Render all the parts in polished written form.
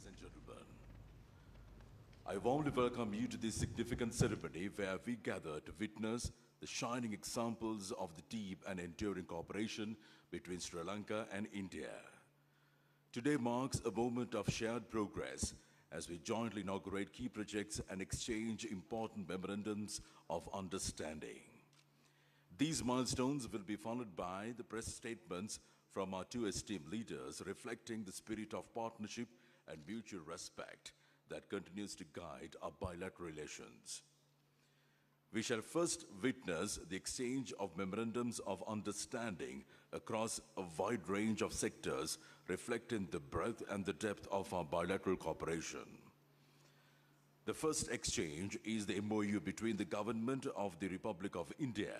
ladies and gentlemen. I warmly welcome you to this significant ceremony where we gather to witness the shining examples of the deep and enduring cooperation between Sri Lanka and India. Today marks a moment of shared progress as we jointly inaugurate key projects and exchange important memorandums of understanding. These milestones will be followed by the press statements from our two esteemed leaders reflecting the spirit of partnership and mutual respect that continues to guide our bilateral relations. We shall first witness the exchange of memorandums of understanding across a wide range of sectors reflecting the breadth and the depth of our bilateral cooperation. The first exchange is the MOU between the Government of the Republic of India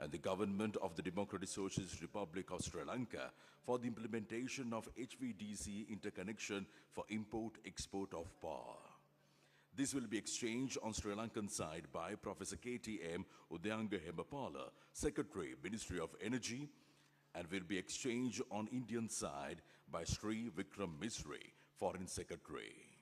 and the Government of the Democratic Socialist Republic of Sri Lanka for the implementation of HVDC interconnection for import-export of power. This will be exchanged on Sri Lankan side by Professor KTM Udayanga Hemapala, Secretary, Ministry of Energy, and will be exchanged on Indian side by Sri Vikram Misri, Foreign Secretary.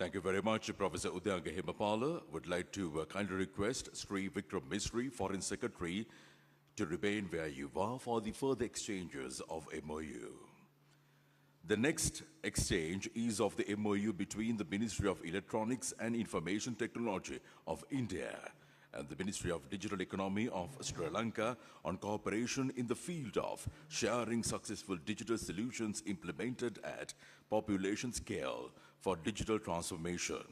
Thank you very much, Professor Udayanga Hemapala. Would like to kindly request Sri Vikram Misri, Foreign Secretary, to remain where you are for the further exchanges of MOU. The next exchange is of the MOU between the Ministry of Electronics and Information Technology of India and the Ministry of Digital Economy of Sri Lanka on cooperation in the field of sharing successful digital solutions implemented at population scale for digital transformation.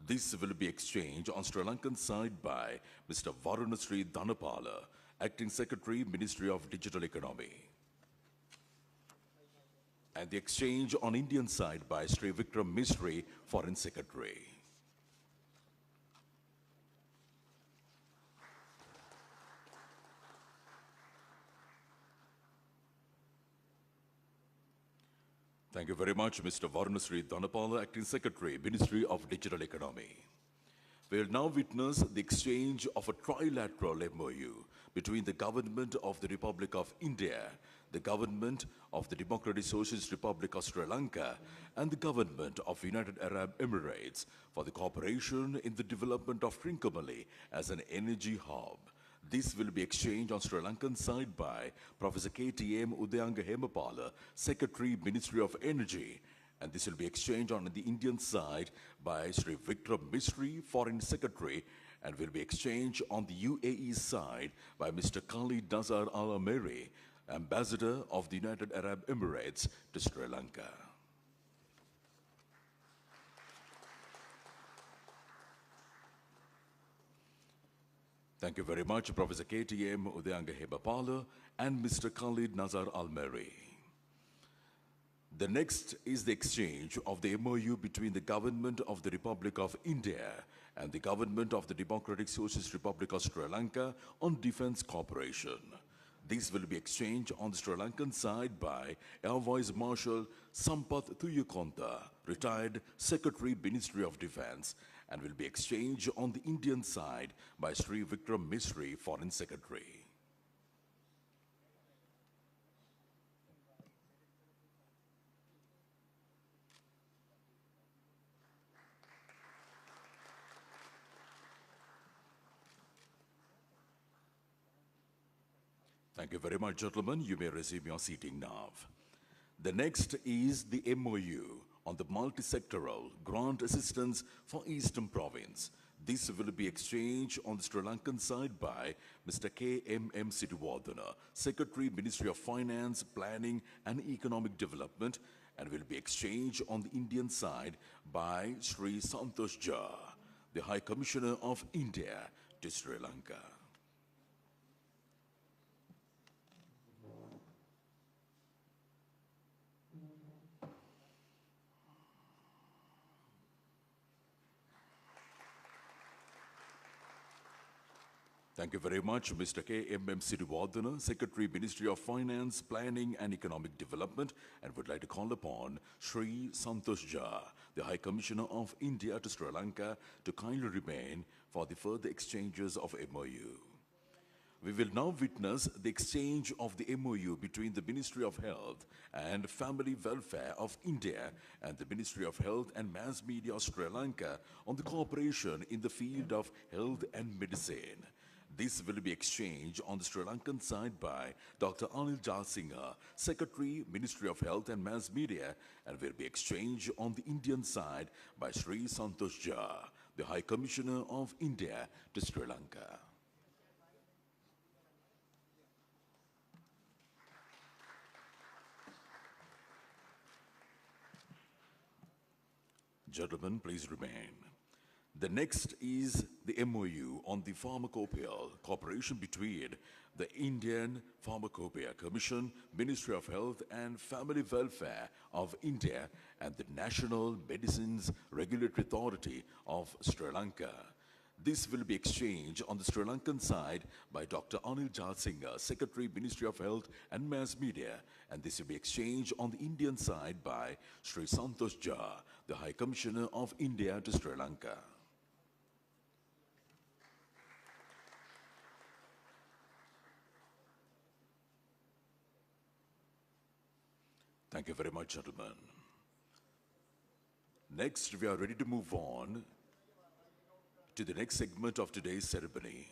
This will be exchanged on Sri Lankan side by Mr. Varunasri Dhanapala, Acting Secretary, Ministry of Digital Economy. And the exchange on Indian side by Sri Vikram Misri, Foreign Secretary. Thank you very much, Mr. Varunasri Dhanapala, Acting Secretary, Ministry of Digital Economy. We will now witness the exchange of a trilateral MOU between the Government of the Republic of India, the Government of the Democratic Socialist Republic of Sri Lanka, and the Government of United Arab Emirates for the cooperation in the development of Trincomalee as an energy hub. This will be exchanged on Sri Lankan side by Professor KTM Udayanga Hemapala, Secretary, Ministry of Energy, and this will be exchanged on the Indian side by Sri Vikram Misri, Foreign Secretary, and will be exchanged on the UAE side by Mr. Khalid Nazar Al Ameri, Ambassador of the United Arab Emirates to Sri Lanka. Thank you very much, Professor KTM Udayanga Hemapala and Mr. Khalid Nazar Al-Meri. The next is the exchange of the MOU between the Government of the Republic of India and the Government of the Democratic Socialist Republic of Sri Lanka on defense cooperation. This will be exchanged on the Sri Lankan side by Air Vice Marshal Sampath Thuyakonta, retired Secretary, Ministry of Defense, and will be exchanged on the Indian side by Sri Vikram Misri, Foreign Secretary. Thank you very much, gentlemen. You may resume your seating now. The next is the MOU on the multi-sectoral grant assistance for Eastern Province. This will be exchanged on the Sri Lankan side by Mr. KMM Siddhiwardana, Secretary, Ministry of Finance, Planning and Economic Development, and will be exchanged on the Indian side by Sri Santosh Jha, the High Commissioner of India to Sri Lanka. Thank you very much, Mr. K.M.M. Sirivardhana, Secretary, Ministry of Finance, Planning and Economic Development, and would like to call upon Sri Santosh Jha, the High Commissioner of India to Sri Lanka, to kindly remain for the further exchanges of MOU. We will now witness the exchange of the MOU between the Ministry of Health and Family Welfare of India and the Ministry of Health and Mass Media of Sri Lanka on the cooperation in the field of health and medicine. This will be exchanged on the Sri Lankan side by Dr. Anil Jalsingha, Secretary, Ministry of Health and Mass Media, and will be exchanged on the Indian side by Sri Santosh Jha, the High Commissioner of India to Sri Lanka. Gentlemen, please remain. The next is the MOU on the Pharmacopoeia cooperation between the Indian Pharmacopoeia Commission, Ministry of Health and Family Welfare of India, and the National Medicines Regulatory Authority of Sri Lanka. This will be exchanged on the Sri Lankan side by Dr. Anil Jalsingha, Secretary, Ministry of Health and Mass Media, and this will be exchanged on the Indian side by Sri Santosh Jha, the High Commissioner of India to Sri Lanka. Thank you very much, gentlemen. Next, we are ready to move on to the next segment of today's ceremony.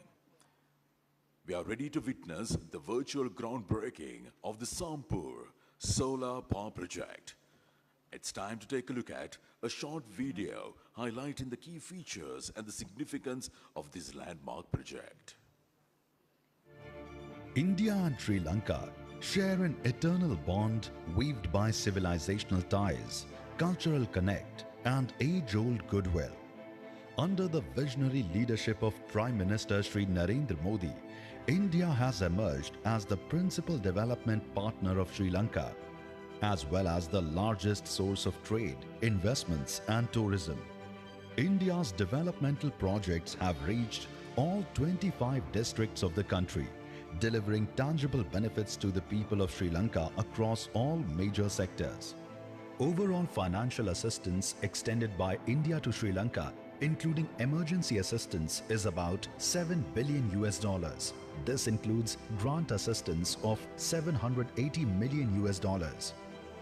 We are ready to witness the virtual groundbreaking of the Sampur Solar Power Project. It's time to take a look at a short video highlighting the key features and the significance of this landmark project. India and Sri Lanka share an eternal bond weaved by civilizational ties, cultural connect, and age-old goodwill. Under the visionary leadership of Prime Minister Sri Narendra Modi, India has emerged as the principal development partner of Sri Lanka, as well as the largest source of trade, investments, and tourism. India's developmental projects have reached all 25 districts of the country, delivering tangible benefits to the people of Sri Lanka across all major sectors. Overall financial assistance extended by India to Sri Lanka, including emergency assistance, is about $7 billion. This includes grant assistance of $780 million.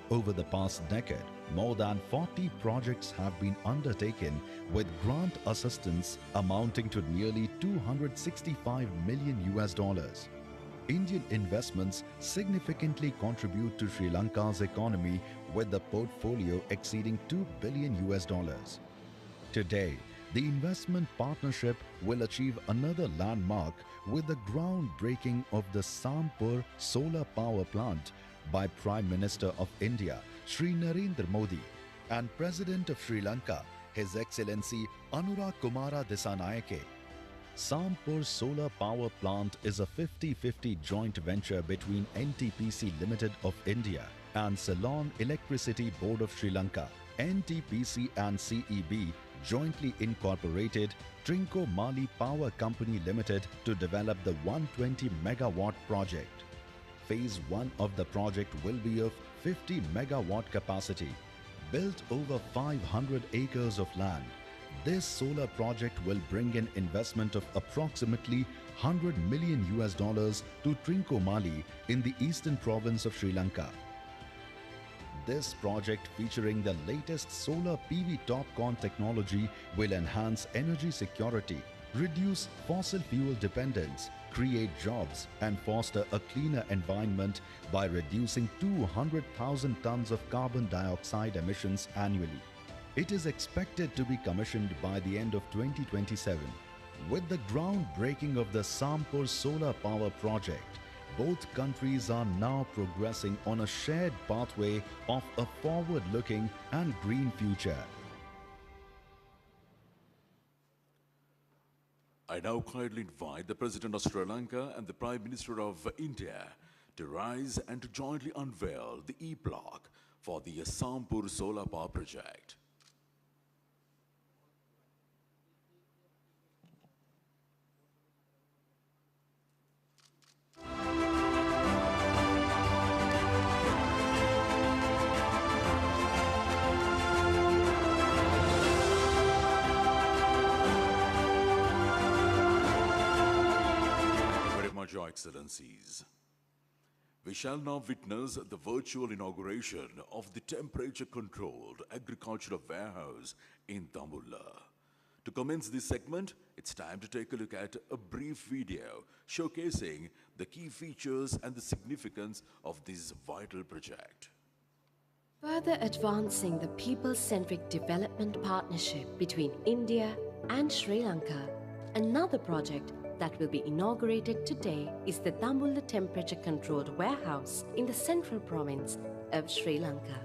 Over the past decade, more than 40 projects have been undertaken with grant assistance amounting to nearly $265 million. Indian investments significantly contribute to Sri Lanka's economy with the portfolio exceeding $2 billion. Today, the investment partnership will achieve another landmark with the groundbreaking of the Sampur solar power plant by Prime Minister of India, Sri Narendra Modi, and President of Sri Lanka, His Excellency Anurag Kumara Dissanayake. Sampur Solar Power Plant is a 50-50 joint venture between NTPC Limited of India and Ceylon Electricity Board of Sri Lanka. NTPC and CEB jointly incorporated Trincomalee Power Company Limited to develop the 120 megawatt project. Phase 1 of the project will be of 50 megawatt capacity. Built over 500 acres of land, this solar project will bring in investment of approximately $100 million to Trincomalee in the eastern province of Sri Lanka. This project, featuring the latest solar PV TOPCon technology, will enhance energy security, reduce fossil fuel dependence, create jobs, and foster a cleaner environment by reducing 200,000 tons of carbon dioxide emissions annually. It is expected to be commissioned by the end of 2027. With the groundbreaking of the Sampur solar power project, both countries are now progressing on a shared pathway of a forward-looking and green future. I now kindly invite the President of Sri Lanka and the Prime Minister of India to rise and to jointly unveil the E-block for the Sampur solar power project. Your Excellencies. We shall now witness the virtual inauguration of the temperature-controlled agricultural warehouse in Dambulla. To commence this segment, it's time to take a look at a brief video showcasing the key features and the significance of this vital project. Further advancing the people-centric development partnership between India and Sri Lanka, another project that will be inaugurated today is the Dambulla temperature-controlled warehouse in the central province of Sri Lanka.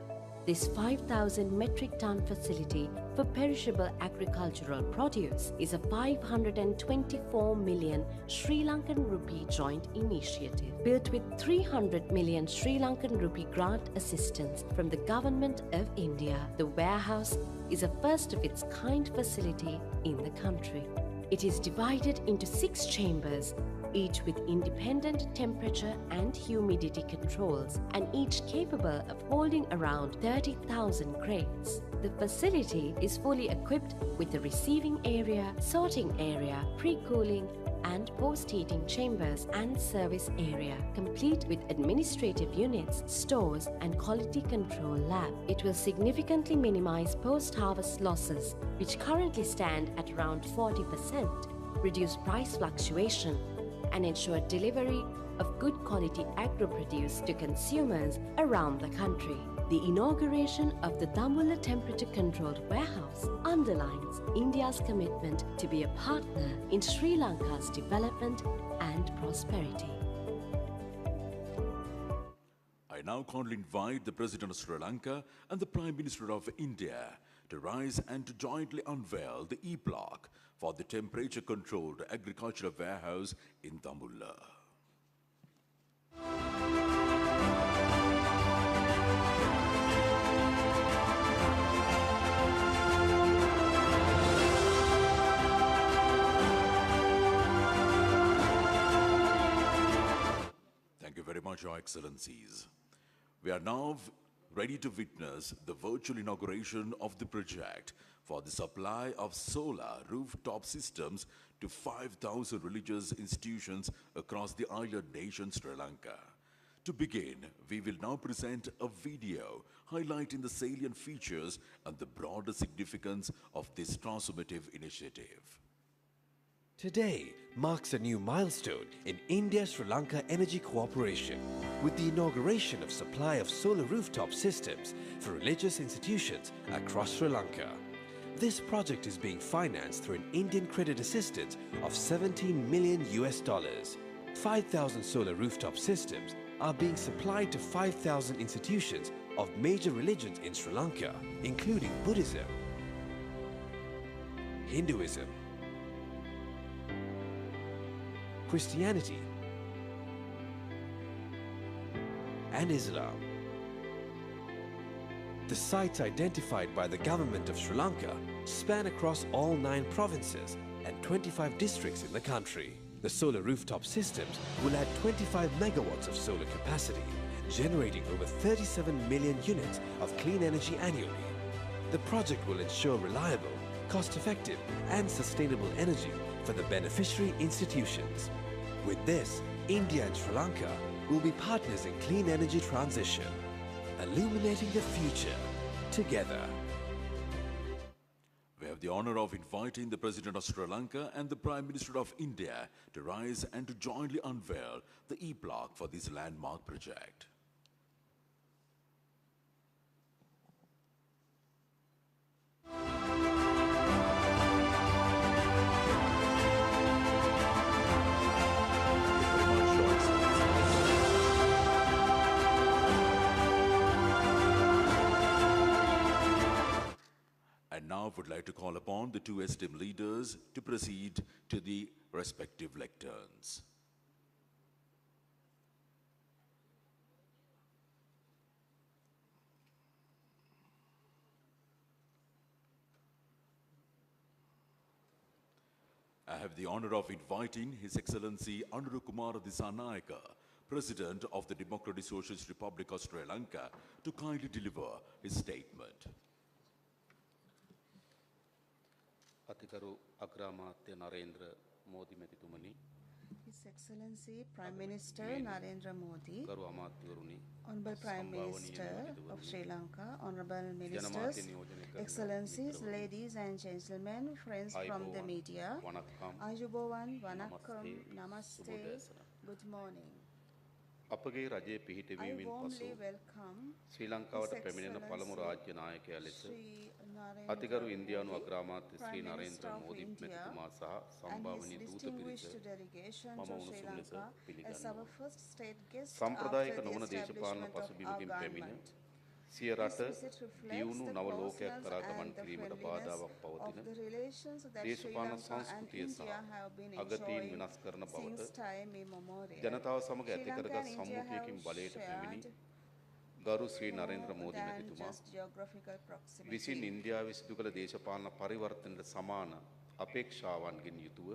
This 5,000 metric ton facility for perishable agricultural produce is a 524 million Sri Lankan rupee joint initiative built with 300 million Sri Lankan rupee grant assistance from the Government of India. The warehouse is a first of its kind facility in the country. It is divided into 6 chambers, each with independent temperature and humidity controls, and each capable of holding around 30,000 crates. The facility is fully equipped with a receiving area, sorting area, pre-cooling, and post-heating chambers and service area, complete with administrative units, stores, and quality control lab. It will significantly minimize post-harvest losses, which currently stand at around 40%, reduce price fluctuation, and ensure delivery of good quality agro-produce to consumers around the country. The inauguration of the Dambulla temperature-controlled warehouse underlines India's commitment to be a partner in Sri Lanka's development and prosperity. I now kindly invite the President of Sri Lanka and the Prime Minister of India to rise and to jointly unveil the e-block for the temperature-controlled agricultural warehouse in Dambulla. Thank you very much, Your Excellencies. We are now ready to witness the virtual inauguration of the project for the supply of solar rooftop systems to 5,000 religious institutions across the island nation Sri Lanka. To begin, we will now present a video highlighting the salient features and the broader significance of this transformative initiative. Today marks a new milestone in India-Sri Lanka energy cooperation with the inauguration of supply of solar rooftop systems for religious institutions across Sri Lanka. This project is being financed through an Indian credit assistance of $17 million. 5,000 solar rooftop systems are being supplied to 5,000 institutions of major religions in Sri Lanka, including Buddhism, Hinduism, Christianity, and Islam. The sites identified by the government of Sri Lanka span across all 9 provinces and 25 districts in the country. The solar rooftop systems will add 25 megawatts of solar capacity, generating over 37 million units of clean energy annually. The project will ensure reliable, cost-effective, and sustainable energy for the beneficiary institutions. With this, India and Sri Lanka will be partners in clean energy transition, illuminating the future together. We have the honor of inviting the President of Sri Lanka and the Prime Minister of India to rise and to jointly unveil the e-block for this landmark project. And now I would like to call upon the 2 esteemed leaders to proceed to the respective lecterns. I have the honor of inviting His Excellency Anuruddha Kumara Dissanayake, President of the Democratic Socialist Republic of Sri Lanka, to kindly deliver his statement. අතිකරු අග්‍රාමාත්‍ය Narendra Modi මැතිතුමනි His Excellency Prime Minister Narendra Modi, ගරු අමාත්‍යවරුනි Honorable Prime Minister of Sri Lanka, Honorable Ministers, Excellencies, ladies and gentlemen, friends from the media, වණක්කම් Ayubowan, Vanakkam, Namaste, good morning. අපගේ රජයේ I පිහිටවීමෙන් පසු warmly welcome ශ්‍රී ලංකාවට His පැමිණෙන පළමු Excellency රාජ්‍ය නායකයා ලෙස Shri අතිගරු Narendra ඉන්දියානු Modi, අග්‍රාමාත්‍ය Sri Prime Narendra Minister of Modi India, මැතිතුමා සහ and සම්භාවනීය his දූත පිරිස distinguished delegation මම to Sri උණුසුම් ලෙස Lanka as පිළිගන්නවා. our first state guest සම්ප්‍රදායික after the නොවන දේශපාලන establishment of our පසුබිමකින් පැමිණ government. සිය රට This visit reflects දියුණු the නව ලෝකයක් closeness කරා ගමන් and the කිරීමට friendliness බාධාවක් of පවතින the relations that Sri දේශපාලන Lanka and සංස්කෘතිය සහ India have been අගතීන් enjoying වෙනස් කරන බවට since time immemorial. ජනතාව සමග Sri ඇති Lanka කරගත් and India සම්මුතියකින් have බලයට පැමිණි shared ගරු ශ්‍රී නරේන්ද්‍ර more මෝදි than මැතිතුමා just geographical proximity. විසින් ඉන්දියාවේ සිදු කළ දේශපාලන පරිවර්තනයට සමාන අපේක්ෂාවන්ගෙන් යුතුව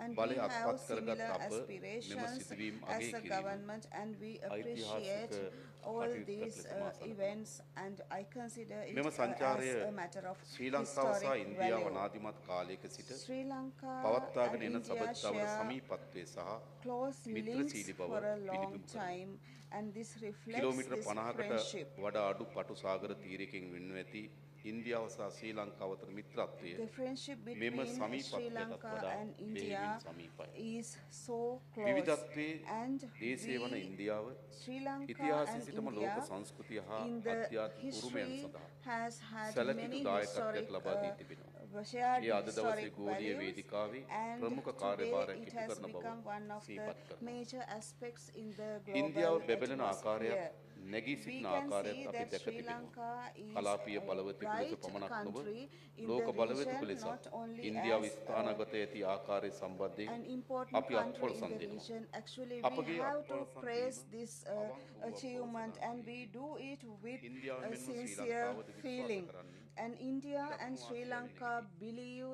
And we බලය have අත්පත් කරගත් similar අප මෙම aspirations සිදුවීම් as අගය a කිරීම government, and we appreciate ඓතිහාසික all කටයුත්තක් these ලෙස මා සලකනවා. events, and I consider it මෙම සංචාරය as a matter of ශ්‍රී ලංකාව සහ historic ඉන්දියාව value. අනාදිමත් කාලයක සිට Sri Lanka පවත්වාගෙන and එන India සබඳතාවල share සමීපත්වය සහ close links මිත්‍රශීලී බව for a long පිළිබිඹු කරනවා. time, and this reflects kilometre this 50කට friendship. වඩා අඩු පටු සාගර තීරයකින් වෙන්ව ඇති ඉන්දියාව සහ ශ්‍රී ලංකාව අතර මිත්‍රත්වය The friendship මෙම between Sri සමීපත්වයටත් Lanka වඩා and India බෙහෙවින් සමීපයි. is so close, විවිධත්වයේ and දේශය වන we, ඉන්දියාව Sri Lanka ඉතිහාසයේ and සිටම India ලෝක සංස්කෘතිය හා in the අධ්‍යාත්මික උරුමයන් history සඳහා has had සැලකිලි many දායකත්වයක් historic ලබා දී තිබෙනවා. shared ඒ අද දවසේ historic ගෝලීය values, වේදිකාවේ and ප්‍රමුඛ today කාර්යභාරයක් it ඉටු has කරන බව become one of the සිහිපත් කරනවා. major aspects in the ඉන්දියාව global බැබලෙන ආකාරයක් atmosphere. නැගී We සිටින can ආකාරයක් see අපි that දැක Sri තිබෙනවා. Lanka is කලාපීය a බලවතෙකු ලෙස bright පමණක් නොව country in ලෝක the බලවතෙකු region, ලෙස not only ඉන්දියාව as ස්ථානගත ඇති ආකාරය සම්බන්ධයෙන් an important අපි country අත්පොල in the සම්දිනවා. region. Actually, අපගේ we have to අත්පොල praise සම්දීම this අවංක වූ achievement, අපොල and we do it with ඉන්දියාව a මෙන්ම ශ්‍රී sincere ලංකාවද විශ්වාස feeling. කරන්නේ And India and Sri Lanka believe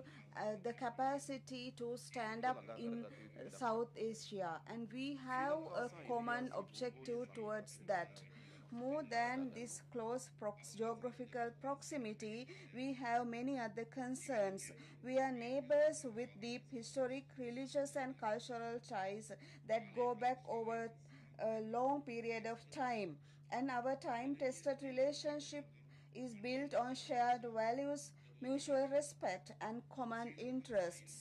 the capacity to stand up in South Asia, and we have a common objective towards that. More than this close geographical proximity, we have many other concerns. We are neighbors with deep historic, religious, and cultural ties that go back over a long period of time. And our time-tested relationship is built on shared values, mutual respect, and common interests.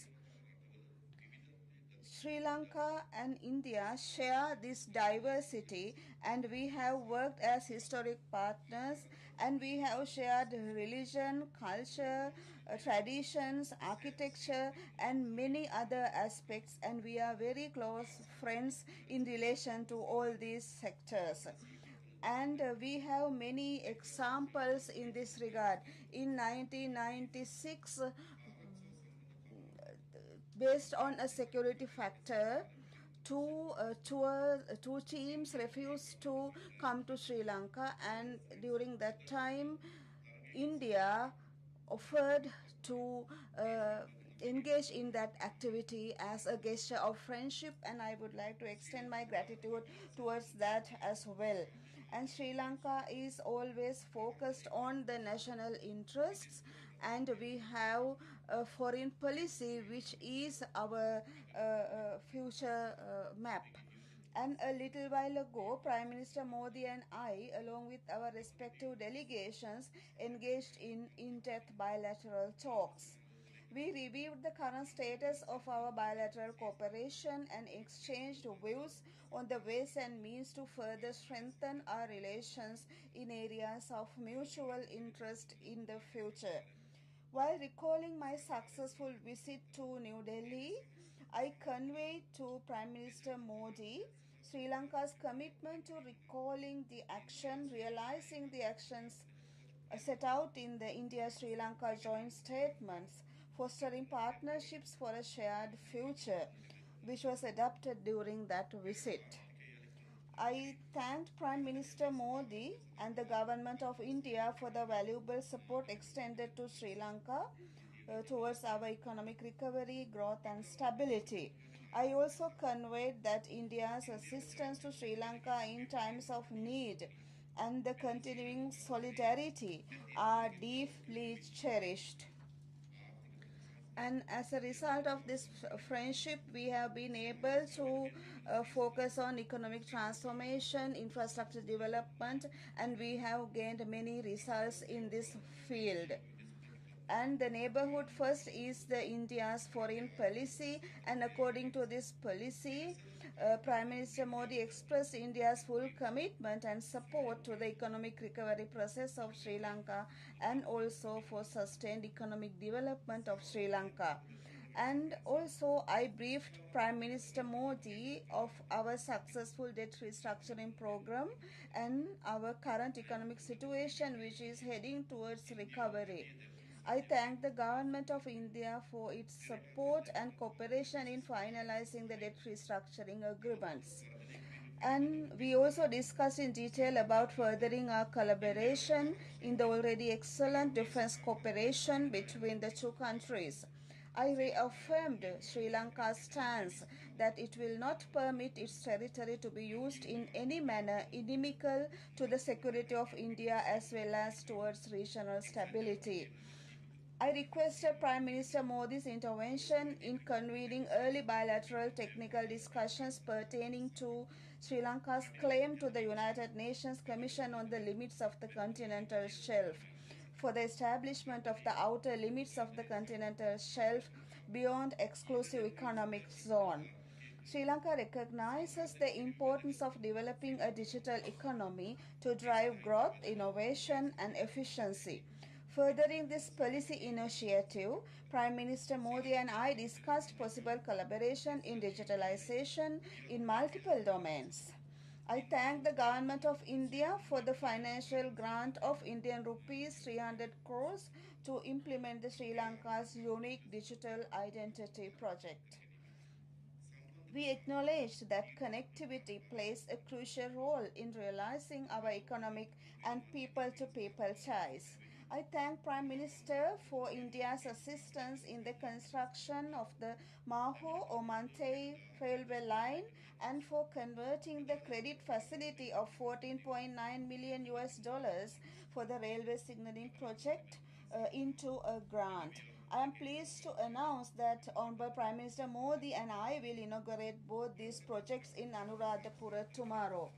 Sri Lanka and India share this diversity, and we have worked as historic partners, and we have shared religion, culture, traditions, architecture, and many other aspects, and we are very close friends in relation to all these sectors. And we have many examples in this regard. In 1996, based on a security factor, two teams refused to come to Sri Lanka, and during that time, India offered to engage in that activity as a gesture of friendship, and I would like to extend my gratitude towards that as well. And Sri Lanka is always focused on the national interests, and we have a foreign policy which is our future map. And a little while ago, Prime Minister Modi and I, along with our respective delegations, engaged in in-depth bilateral talks. We reviewed the current status of our bilateral cooperation and exchanged views on the ways and means to further strengthen our relations in areas of mutual interest in the future. While recalling my successful visit to New Delhi, I conveyed to Prime Minister Modi Sri Lanka's commitment to realizing the actions set out in the India-Sri Lanka joint statements, fostering partnerships for a shared future, which was adopted during that visit. I thanked Prime Minister Modi and the Government of India for the valuable support extended to Sri Lanka towards our economic recovery, growth, and stability. I also conveyed that India's assistance to Sri Lanka in times of need and the continuing solidarity are deeply cherished. And as a result of this friendship, we have been able to focus on economic transformation, infrastructure development, and we have gained many results in this field. And the neighborhood first is the India's foreign policy, and according to this policy, Prime Minister Modi expressed India's full commitment and support to the economic recovery process of Sri Lanka and also for sustained economic development of Sri Lanka. And also, I briefed Prime Minister Modi of our successful debt restructuring program and our current economic situation, which is heading towards recovery. I thank the Government of India for its support and cooperation in finalizing the debt restructuring agreements. And we also discussed in detail about furthering our collaboration in the already excellent defense cooperation between the two countries. I reaffirmed Sri Lanka's stance that it will not permit its territory to be used in any manner inimical to the security of India as well as towards regional stability. I requested Prime Minister Modi's intervention in convening early bilateral technical discussions pertaining to Sri Lanka's claim to the United Nations Commission on the Limits of the Continental Shelf for the establishment of the outer limits of the continental shelf beyond exclusive economic zone. Sri Lanka recognizes the importance of developing a digital economy to drive growth, innovation, and efficiency. Furthering this policy initiative, Prime Minister Modi and I discussed possible collaboration in digitalization in multiple domains. I thank the Government of India for the financial grant of Indian rupees 300 crores to implement the Sri Lanka's unique digital identity project. We acknowledged that connectivity plays a crucial role in realizing our economic and people-to-people ties. I thank Prime Minister for India's assistance in the construction of the Maho-Omantay railway line and for converting the credit facility of 14.9 million US dollars for the railway signaling project into a grant. I am pleased to announce that Honorable Prime Minister Modi and I will inaugurate both these projects in Anuradhapura tomorrow.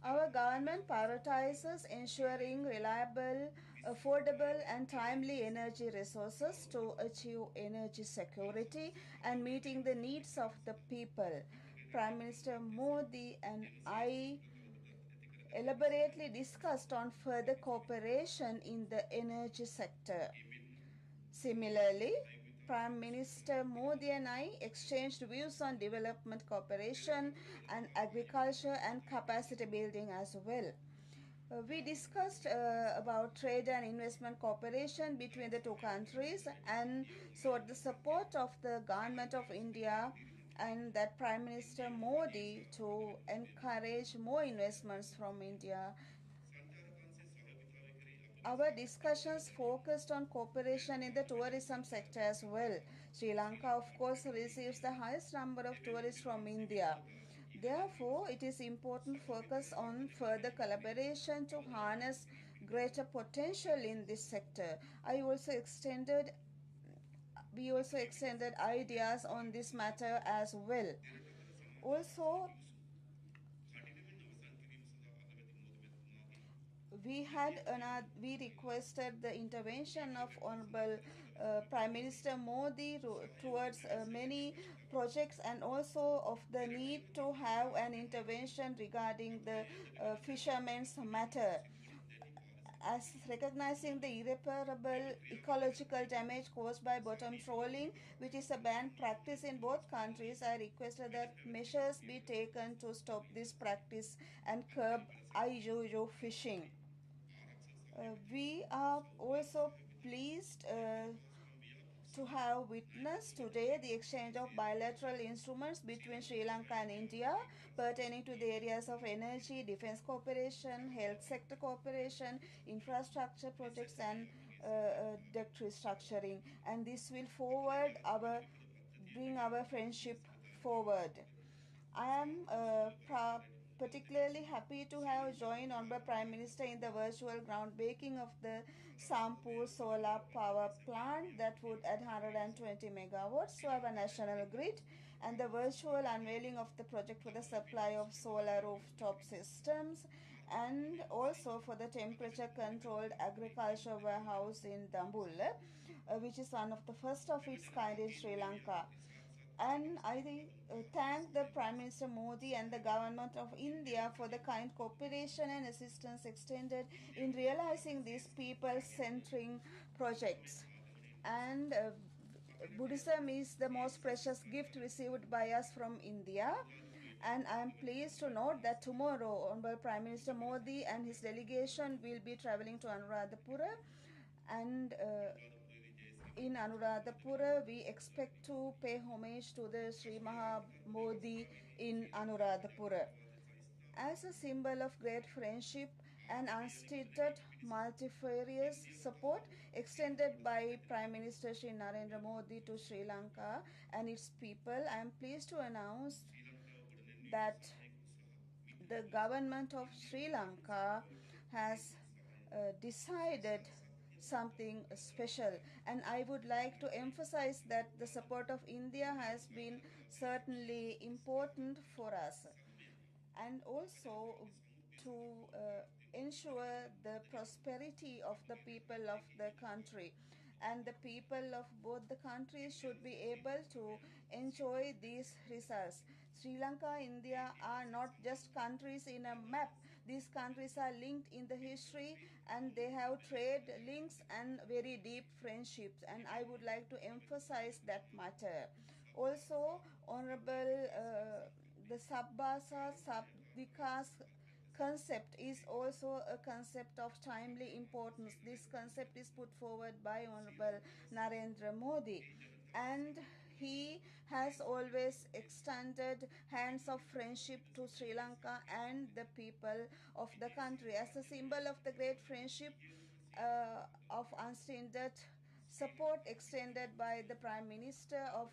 Our government prioritizes ensuring reliable, affordable, and timely energy resources to achieve energy security and meeting the needs of the people. Prime Minister Modi and I elaborately discussed on further cooperation in the energy sector. Similarly, Prime Minister Modi and I exchanged views on development cooperation and agriculture and capacity building as well. We discussed about trade and investment cooperation between the two countries and sought the support of the Government of India and that Prime Minister Modi to encourage more investments from India. Our discussions focused on cooperation in the tourism sector as well. Sri Lanka, of course, receives the highest number of tourists from India. Therefore, it is important to focus on further collaboration to harness greater potential in this sector. We also extended ideas on this matter as well. Also, we requested the intervention of Honorable Prime Minister Modi towards many projects and also of the need to have an intervention regarding the fishermen's matter. As recognizing the irreparable ecological damage caused by bottom trawling, which is a banned practice in both countries, I requested that measures be taken to stop this practice and curb IUU fishing. We are also pleased to have witnessed today the exchange of bilateral instruments between Sri Lanka and India pertaining to the areas of energy, defense cooperation, health sector cooperation, infrastructure projects, and debt restructuring. And this will bring our friendship forward. I am particularly happy to have joined Honorable Prime Minister in the virtual groundbreaking of the Sampur solar power plant that would add 120 megawatts to our national grid, and the virtual unveiling of the project for the supply of solar rooftop systems, and also for the temperature controlled agriculture warehouse in Dambul, which is one of the first of its kind in Sri Lanka. And I thank the Prime Minister Modi and the Government of India for the kind cooperation and assistance extended in realizing these people-centering projects. And Buddhism is the most precious gift received by us from India. And I am pleased to note that tomorrow, Honorable Prime Minister Modi and his delegation will be traveling to Anuradhapura, and in Anuradhapura, we expect to pay homage to the Sri Maha Bodhi in Anuradhapura. As a symbol of great friendship and unstinted multifarious support extended by Prime Minister Sri Narendra Modi to Sri Lanka and its people, I am pleased to announce that the government of Sri Lanka has decided something special, and I would like to emphasize that the support of India has been certainly important for us, and also to ensure the prosperity of the people of the country, and the people of both the countries should be able to enjoy these results. Sri Lanka, India are not just countries in a map. These countries are linked in the history, and they have trade links and very deep friendships, and I would like to emphasize that matter. Also, Honorable the Sabbasa Sabvikas concept is also a concept of timely importance. This concept is put forward by Honorable Narendra Modi, and he has always extended hands of friendship to Sri Lanka and the people of the country. As a symbol of the great friendship of unstinted support extended by the Prime Minister of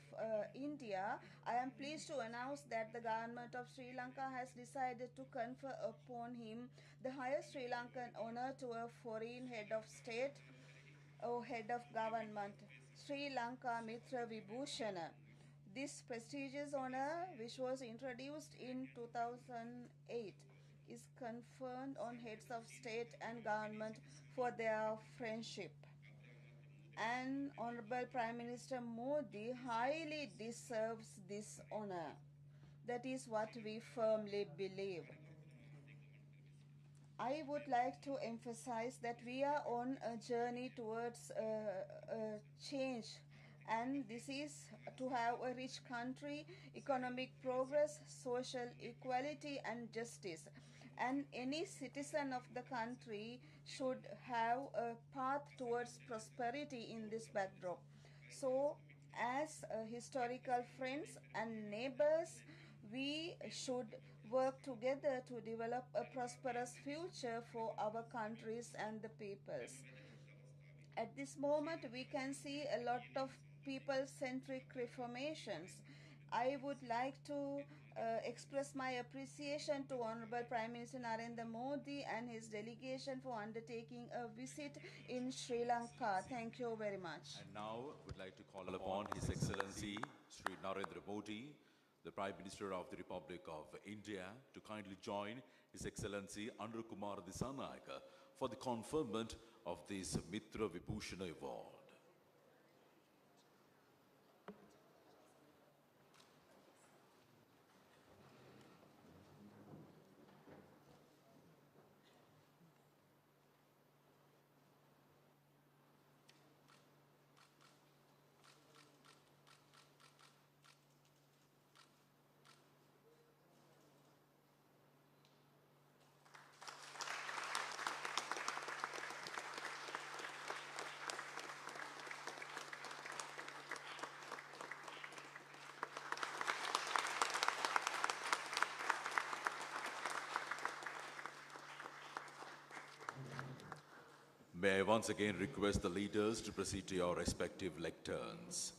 India, I am pleased to announce that the government of Sri Lanka has decided to confer upon him the highest Sri Lankan honor to a foreign head of state or head of government, Sri Lanka Mitra Vibhushana. This prestigious honor, which was introduced in 2008, is conferred on heads of state and government for their friendship. And Honorable Prime Minister Modi highly deserves this honor. That is what we firmly believe. I would like to emphasize that we are on a journey towards a change, and this is to have a rich country, economic progress, social equality, and justice. And any citizen of the country should have a path towards prosperity in this backdrop. So, as historical friends and neighbors, we should work together to develop a prosperous future for our countries and the peoples. At this moment, we can see a lot of people-centric reformations. I would like to express my appreciation to Honorable Prime Minister Narendra Modi and his delegation for undertaking a visit in Sri Lanka. Thank you very much. And now would like to call upon His Excellency Sri Narendra Modi, the Prime Minister of the Republic of India, to kindly join His Excellency Anur Kumar Dissanayake for the conferment of this Mitra Vibhushana Award. May I once again request the leaders to proceed to your respective lecterns.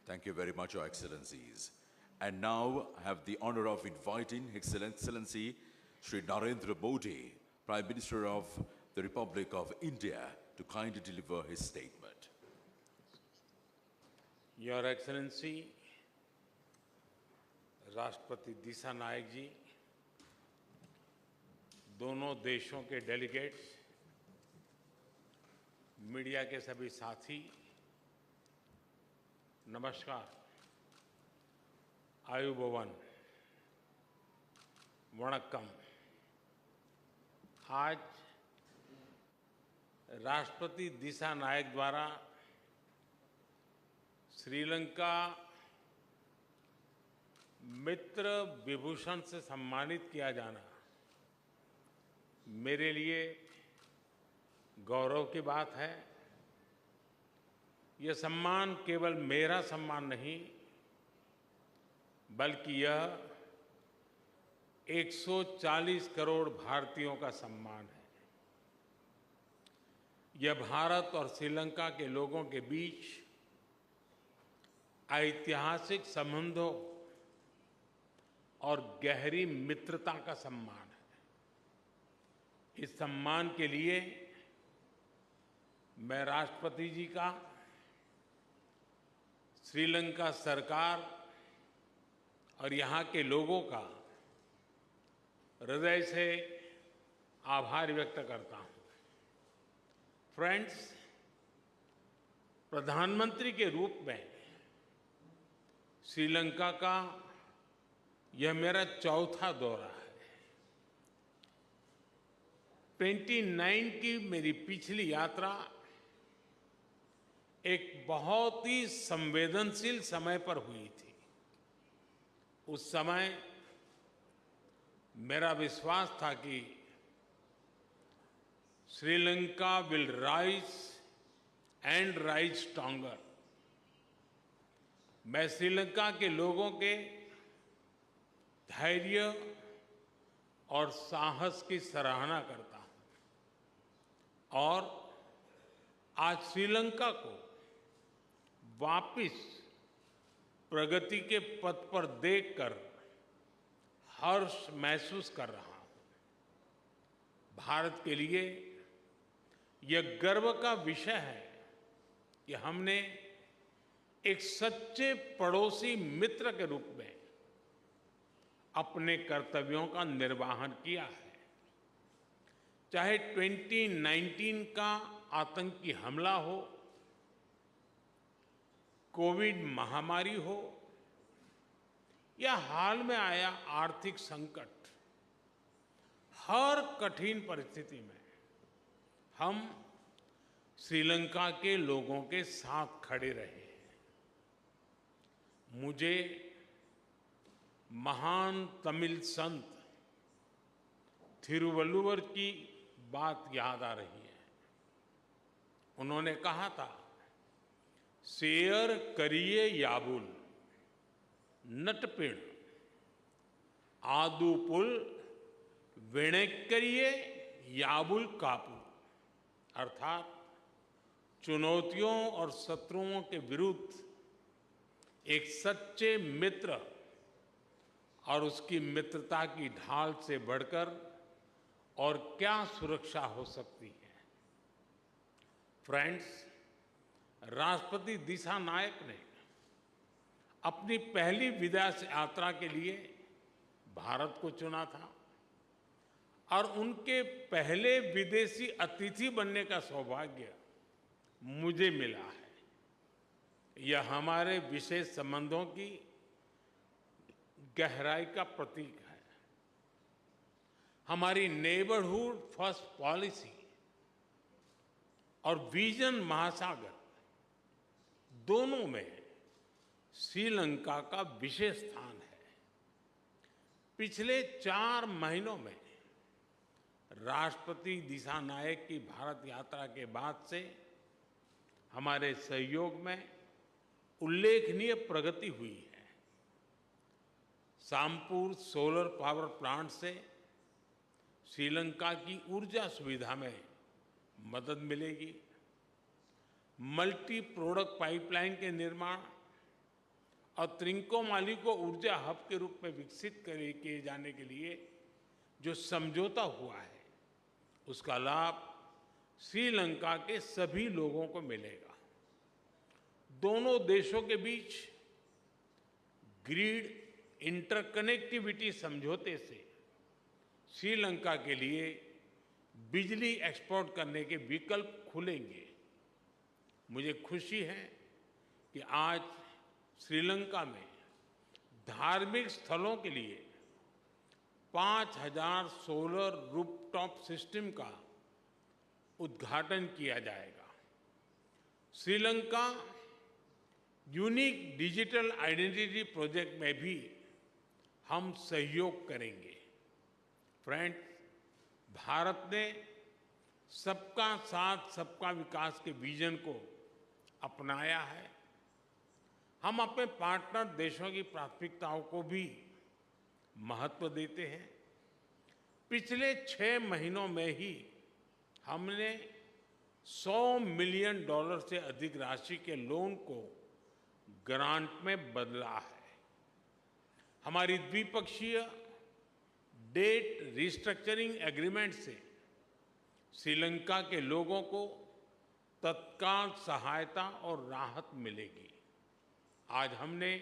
Thank you very much, Your Excellencies. And now I have the honor of inviting His Excellency Sri Narendra Modi, Prime Minister of the Republic of India, to kindly deliver his statement. Your Excellency, राष्ट्रपति दिशा नायक जी, दोनों देशों के delegates, media के सभी साथी, नमस्कार। आयुबोवन, वणक्कम। आज राष्ट्रपति दिशा नायक द्वारा श्रीलंका मित्र विभूषण से सम्मानित किया जाना मेरे लिए गौरव की बात है। यह सम्मान केवल मेरा सम्मान नहीं, बल्कि यह 140 करोड़ भारतीयों का सम्मान है। यह भारत और श्रीलंका के लोगों के बीच ऐतिहासिक संबंधों और गहरी मित्रता का सम्मान है। इस सम्मान के लिए मैं राष्ट्रपति जी का, श्रीलंका सरकार और यहाँ के लोगों का हृदय से आभार व्यक्त करता हूँ। फ्रेंड्स, प्रधानमंत्री के रूप में श्रीलंका का यह मेरा चौथा दौरा है। 29 की मेरी पिछली यात्रा एक बहुत ही संवेदनशील समय पर हुई थी। उस समय मेरा विश्वास था कि Sri Lanka will rise and rise stronger. मैं श्रीलंका के लोगों के धैर्य और साहस की सराहना करता हूं और आज श्रीलंका को वापस प्रगति के पथ पर देखकर हर्ष महसूस कर रहा हूं। भारत के लिए यह गर्व का विषय है कि हमने एक सच्चे पड़ोसी मित्र के रूप में अपने कर्तव्यों का निर्वहन किया है। चाहे 2019 का आतंकी हमला हो, कोविड महामारी हो या हाल में आया आर्थिक संकट, हर कठिन परिस्थिति में हम श्रीलंका के लोगों के साथ खड़े रहे। मुझे महान तमिल संत थिरुवल्लुवर की बात याद आ रही है। उन्होंने कहा था, शेयर करिए याबुल नटपिण आदुपुल वेणेक्करिए याबुल कापू। अर्थात चुनौतियों और शत्रुओं के विरुद्ध एक सच्चे मित्र और उसकी मित्रता की ढाल से बढ़कर और क्या सुरक्षा हो सकती है। फ्रेंड्स, राष्ट्रपति दिशा नायक ने अपनी पहली विदेश यात्रा के लिए भारत को चुना था और उनके पहले विदेशी अतिथि बनने का सौभाग्य मुझे मिला है। यह हमारे विशेष संबंधों की गहराई का प्रतीक है। हमारी नेबरहुड फर्स्ट पॉलिसी और विजन महासागर दोनों में श्रीलंका का विशेष स्थान है। पिछले 4 महीनों में राष्ट्रपति दिशा नायक की भारत यात्रा के बाद से हमारे सहयोग में उल्लेखनीय प्रगति हुई है। सामपुर सोलर पावर प्लांट से श्रीलंका की ऊर्जा सुविधा में मदद मिलेगी। मल्टी प्रोडक्ट पाइपलाइन के निर्माण और त्रिंकोमाली को ऊर्जा हब के रूप में विकसित किए जाने के लिए जो समझौता हुआ है, उसका लाभ श्रीलंका के सभी लोगों को मिलेगा। दोनों देशों के बीच ग्रिड इंटरकनेक्टिविटी समझौते से श्रीलंका के लिए बिजली एक्सपोर्ट करने के विकल्प खुलेंगे। मुझे खुशी है कि आज श्रीलंका में धार्मिक स्थलों के लिए 5000 सोलर रूफटॉप सिस्टम का उद्घाटन किया जाएगा। Sri Lanka unique digital identity project में भी हम सहयोग करेंगे। फ्रेंड्स, भारत ने सबका साथ सबका विकास के विजन को अपनाया है। हम अपने पार्टनर देशों की प्राथमिकताओं को भी महत्व देते हैं। पिछले 6 महीनों में ही हमने $100 मिलियन से अधिक राशि के लोन को ग्रांट में बदला है। हमारी द्विपक्षीय डेट रिस्ट्रक्चरिंग एग्रीमेंट से श्रीलंका के लोगों को तत्काल सहायता और राहत मिलेगी। आज हमने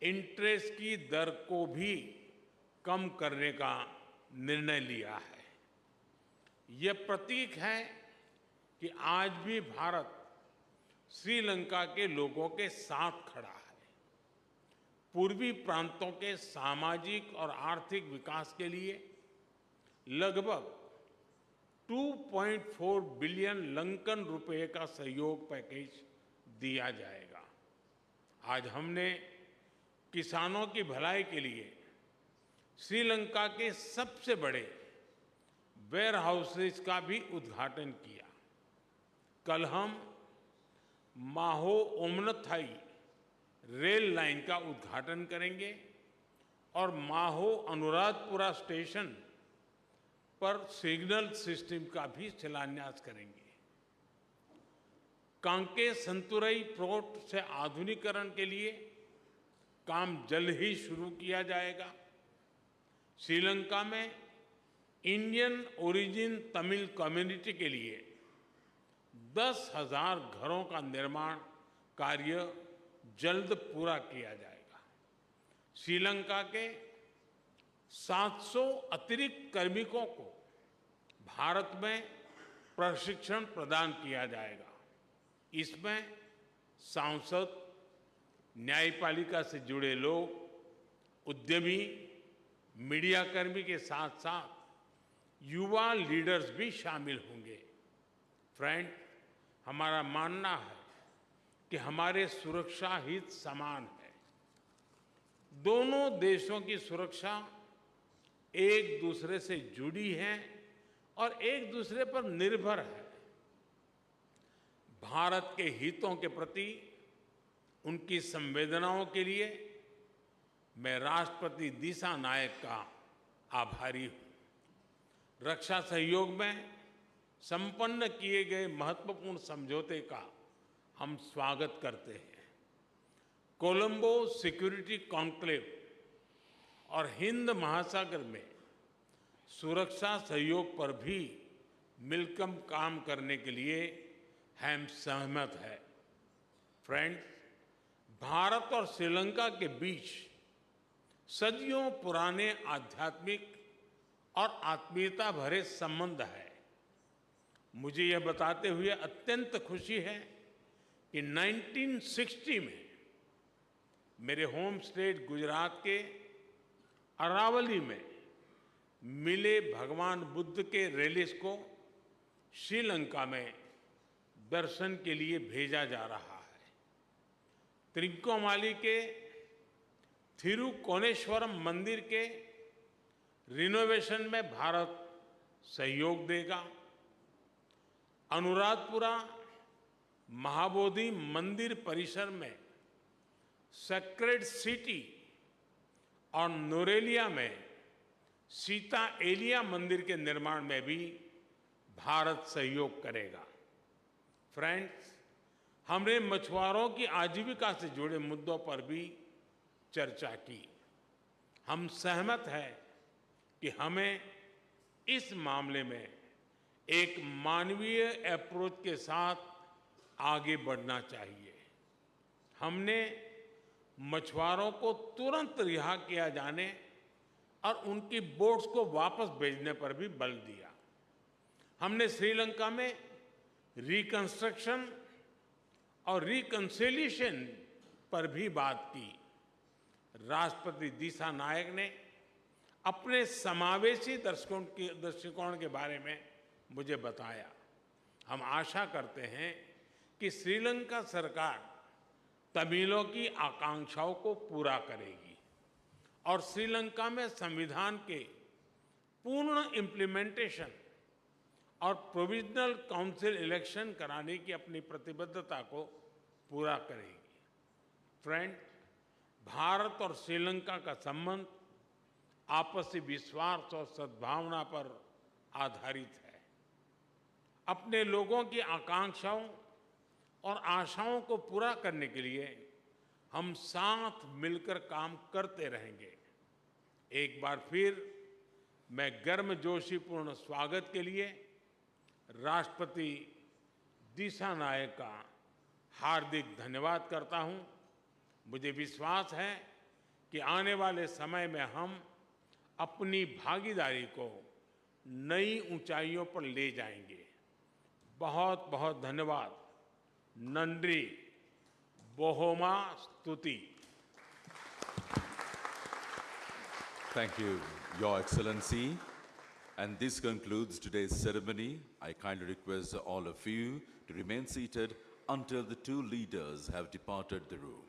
इंटरेस्ट की दर को भी कम करने का निर्णय लिया है। यह प्रतीक है कि आज भी भारत श्रीलंका के लोगों के साथ खड़ा है। पूर्वी प्रांतों के सामाजिक और आर्थिक विकास के लिए लगभग 2.4 बिलियन लंकन रुपए का सहयोग पैकेज दिया जाएगा। आज हमने किसानों की भलाई के लिए श्रीलंका के सबसे बड़े वेयर हाउसेज का भी उद्घाटन किया। कल हम माहो ओमनथाई रेल लाइन का उद्घाटन करेंगे और माहो अनुराधपुरा स्टेशन पर सिग्नल सिस्टम का भी शिलान्यास करेंगे। कांके संतुरई पोर्ट से आधुनिकीकरण के लिए काम जल्द ही शुरू किया जाएगा। श्रीलंका में इंडियन ओरिजिन तमिल कम्युनिटी के लिए 10,000 घरों का निर्माण कार्य जल्द पूरा किया जाएगा। श्रीलंका के 700 अतिरिक्त कार्मिकों को भारत में प्रशिक्षण प्रदान किया जाएगा। इसमें सांसद, न्यायपालिका से जुड़े लोग, उद्यमी, मीडिया कर्मी के साथ साथ युवा लीडर्स भी शामिल होंगे। फ्रेंड, हमारा मानना है कि हमारे सुरक्षा हित समान है। दोनों देशों की सुरक्षा एक दूसरे से जुड़ी है और एक दूसरे पर निर्भर है। भारत के हितों के प्रति उनकी संवेदनाओं के लिए मैं राष्ट्रपति दिशा नायक का आभारी हूं। रक्षा सहयोग में संपन्न किए गए महत्वपूर्ण समझौते का हम स्वागत करते हैं। कोलंबो सिक्योरिटी कॉन्क्लेव और हिंद महासागर में सुरक्षा सहयोग पर भी मिलकर काम करने के लिए हम सहमत हैं। फ्रेंड्स, भारत और श्रीलंका के बीच सदियों पुराने आध्यात्मिक और आत्मीयता भरे संबंध है। मुझे यह बताते हुए अत्यंत खुशी है कि 1960 में मेरे होम स्टेट गुजरात के अरावली में मिले भगवान बुद्ध के रेलिस को श्रीलंका में दर्शन के लिए भेजा जा रहा है। त्रिकोमाली के थिरुकोनेश्वरम मंदिर के रिनोवेशन में भारत सहयोग देगा। अनुराधपुरा महाबोधि मंदिर परिसर में सेक्रेड सिटी और नोरेलिया में सीता एलिया मंदिर के निर्माण में भी भारत सहयोग करेगा। फ्रेंड्स, हमने मछुआरों की आजीविका से जुड़े मुद्दों पर भी चर्चा की। हम सहमत हैं कि हमें इस मामले में एक मानवीय अप्रोच के साथ आगे बढ़ना चाहिए। हमने मछुआरों को तुरंत रिहा किया जाने और उनकी बोट्स को वापस भेजने पर भी बल दिया। हमने श्रीलंका में रिकंस्ट्रक्शन और रिकंसिलिएशन पर भी बात की। राष्ट्रपति दिशा नायक ने अपने समावेशी दृष्टिकोण के बारे में मुझे बताया। हम आशा करते हैं कि श्रीलंका सरकार तमिलों की आकांक्षाओं को पूरा करेगी और श्रीलंका में संविधान के पूर्ण इम्प्लीमेंटेशन और प्रोविजनल काउंसिल इलेक्शन कराने की अपनी प्रतिबद्धता को पूरा करेगी। फ्रेंड, भारत और श्रीलंका का संबंध आपसी विश्वास और सद्भावना पर आधारित है। अपने लोगों की आकांक्षाओं और आशाओं को पूरा करने के लिए हम साथ मिलकर काम करते रहेंगे। एक बार फिर मैं गर्मजोशीपूर्ण स्वागत के लिए राष्ट्रपति दिशा नायक का हार्दिक धन्यवाद करता हूं। मुझे विश्वास है कि आने वाले समय में हम अपनी भागीदारी को नई ऊंचाइयों पर ले जाएंगे। बहुत बहुत धन्यवाद। नंद्री बोहोमा स्तुति। Thank you, Your Excellency. And this concludes today's ceremony. I kindly request all of you to remain seated until the two leaders have departed the room.